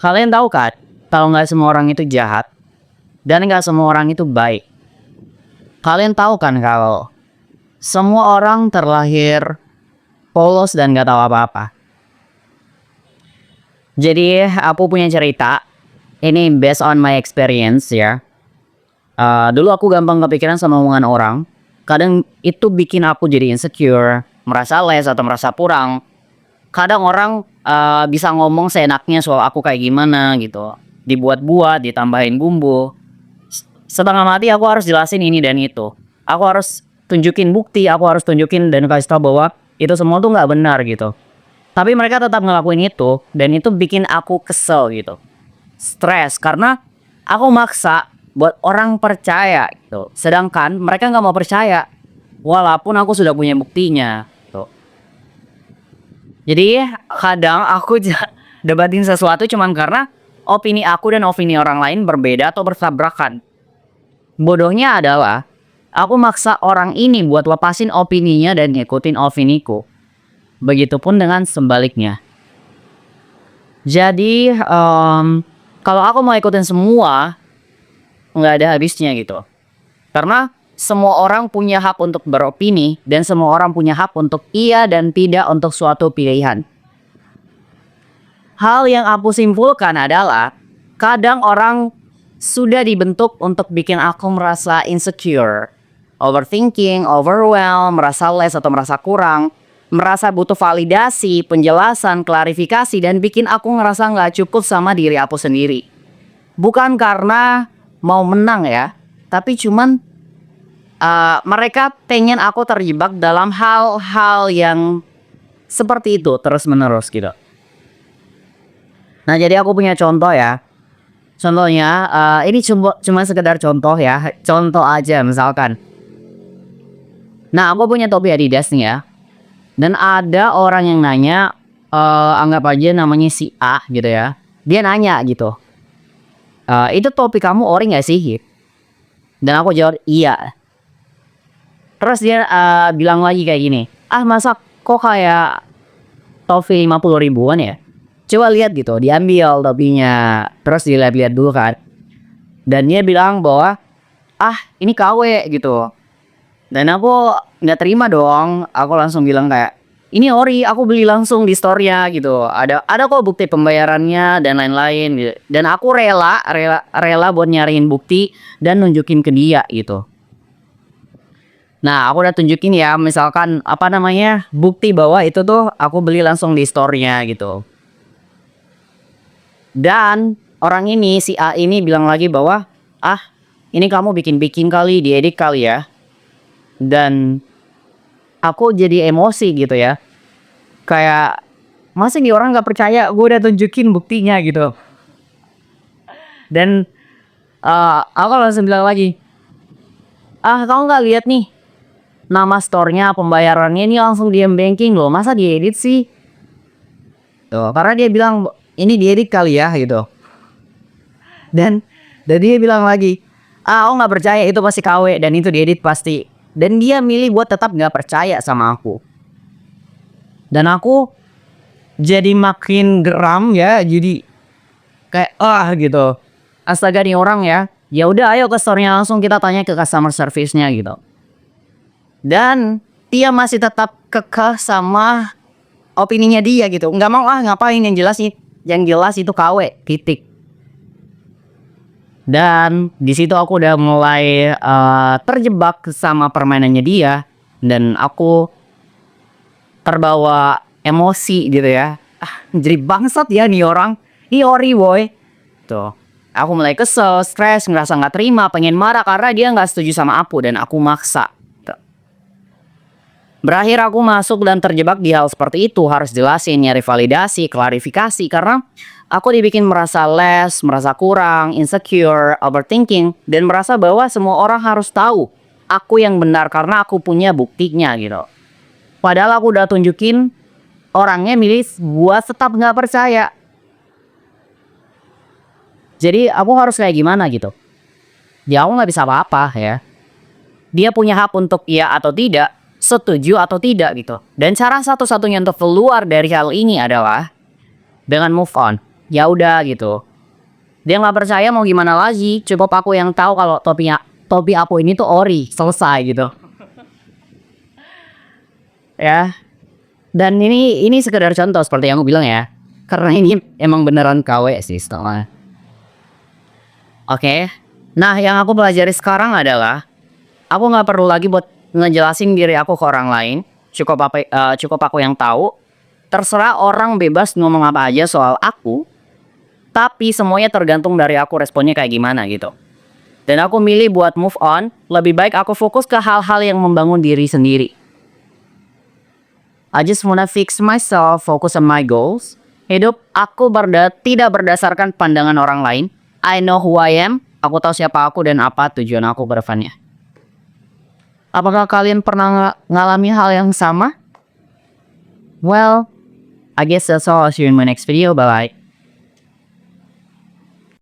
Kalian tahu kan, kalau nggak semua orang itu jahat, dan nggak semua orang itu baik. Kalian tahu kan kalau semua orang terlahir polos dan nggak tahu apa-apa. Jadi aku punya cerita, ini based on my experience ya. Dulu aku gampang kepikiran sama omongan orang. Kadang itu bikin aku jadi insecure, merasa less atau merasa kurang. Kadang orang bisa ngomong seenaknya soal aku kayak gimana gitu. Dibuat-buat, ditambahin bumbu. Setengah mati aku harus jelasin ini dan itu. Aku harus tunjukin bukti, aku harus tunjukin dan kasih tau bahwa itu semua tuh nggak benar gitu. Tapi mereka tetap ngelakuin itu dan itu bikin aku kesel gitu. Stres karena aku maksa buat orang percaya gitu. Sedangkan mereka nggak mau percaya walaupun aku sudah punya buktinya gitu. Jadi kadang aku debatin sesuatu cuman karena opini aku dan opini orang lain berbeda atau bertabrakan. Bodohnya adalah aku maksa orang ini buat lepasin opininya dan ngikutin opiniku. Begitupun dengan sebaliknya. Jadi kalau aku mau ikutin semua nggak ada habisnya gitu. Karena semua orang punya hak untuk beropini dan semua orang punya hak untuk iya dan tidak untuk suatu pilihan. Hal yang aku simpulkan adalah kadang orang sudah dibentuk untuk bikin aku merasa insecure, overthinking, overwhelmed, merasa less atau merasa kurang, merasa butuh validasi, penjelasan, klarifikasi, dan bikin aku ngerasa nggak cukup sama diri aku sendiri. Bukan karena mau menang ya, tapi cuman mereka pengen aku terjebak dalam hal-hal yang seperti itu terus-menerus gitu. Nah jadi aku punya contoh ya. Contohnya, ini cuma sekedar contoh ya, contoh aja misalkan. Nah aku punya topi Adidas nih ya, dan ada orang yang nanya, anggap aja namanya si A gitu ya. Dia nanya gitu, itu topi kamu ori nggak sih? Dan aku jawab iya. Terus dia bilang lagi kayak gini, masa kok kayak topi 50 ribuan ya? Coba lihat gitu, diambil topinya, terus dilihat-lihat dulu kan. Dan dia bilang bahwa, ini KW gitu. Dan aku nggak terima dong, aku langsung bilang kayak, ini ori, aku beli langsung di store-nya gitu. Ada kok bukti pembayarannya dan lain-lain gitu. Dan aku rela buat nyariin bukti dan nunjukin ke dia gitu. Nah, aku udah tunjukin ya, misalkan bukti bahwa itu tuh aku beli langsung di store-nya gitu. Dan orang ini, si A ini bilang lagi bahwa, ini kamu bikin-bikin kali, diedit kali ya. Dan aku jadi emosi gitu ya. Kayak, masa nih orang gak percaya gue udah tunjukin buktinya gitu. Dan aku langsung bilang lagi, kamu gak lihat nih nama store-nya, pembayarannya ini langsung di banking loh, masa diedit sih? Tuh, karena dia bilang ini diedit kali ya gitu. Dan dia bilang lagi, aku nggak percaya itu pasti KW dan itu diedit pasti. Dan dia milih buat tetap nggak percaya sama aku. Dan aku jadi makin geram ya, jadi kayak gitu. Astaga nih orang ya. Ya udah ayo ke store-nya langsung kita tanya ke customer service-nya gitu. Dan dia masih tetap kekeh sama opininya dia gitu. Nggak mau ngapain, yang jelas itu KW titik. Dan di situ aku udah mulai terjebak sama permainannya dia dan aku terbawa emosi gitu ya. Jadi bangsat ya nih orang. Ini ori boy. Tuh. Aku mulai kesel, stres, ngerasa nggak terima, pengen marah karena dia nggak setuju sama aku dan aku maksa. Tuh. Berakhir aku masuk dan terjebak di hal seperti itu, harus jelasin, nyari validasi, klarifikasi karena aku dibikin merasa less, merasa kurang, insecure, overthinking, dan merasa bahwa semua orang harus tahu aku yang benar karena aku punya buktinya gitu. Padahal aku udah tunjukin orangnya milih buat tetap nggak percaya. Jadi aku harus kayak gimana gitu? Ya aku nggak bisa apa-apa ya. Dia punya hak untuk iya atau tidak, setuju atau tidak gitu. Dan cara satu-satunya untuk keluar dari hal ini adalah dengan move on. ya udah gitu. Dia nggak percaya mau gimana lagi, cukup aku yang tahu kalau topi aku ini tuh ori, selesai gitu. Ya, dan ini sekedar contoh seperti yang aku bilang ya. Karena ini emang beneran KW sih setelah. Oke. Nah, yang aku pelajari sekarang adalah aku nggak perlu lagi buat ngejelasin diri aku ke orang lain. Cukup aku yang tahu. Terserah orang bebas ngomong apa aja soal aku, tapi semuanya tergantung dari aku responnya kayak gimana gitu. Dan aku milih buat move on, lebih baik aku fokus ke hal-hal yang membangun diri sendiri. I just wanna fix myself, focus on my goals. Hidup aku tidak berdasarkan pandangan orang lain. I know who I am, aku tahu siapa aku dan apa tujuan aku ke depannya. Apakah kalian pernah ngalami hal yang sama? Well, I guess that's all. I'll see you in my next video. Bye-bye.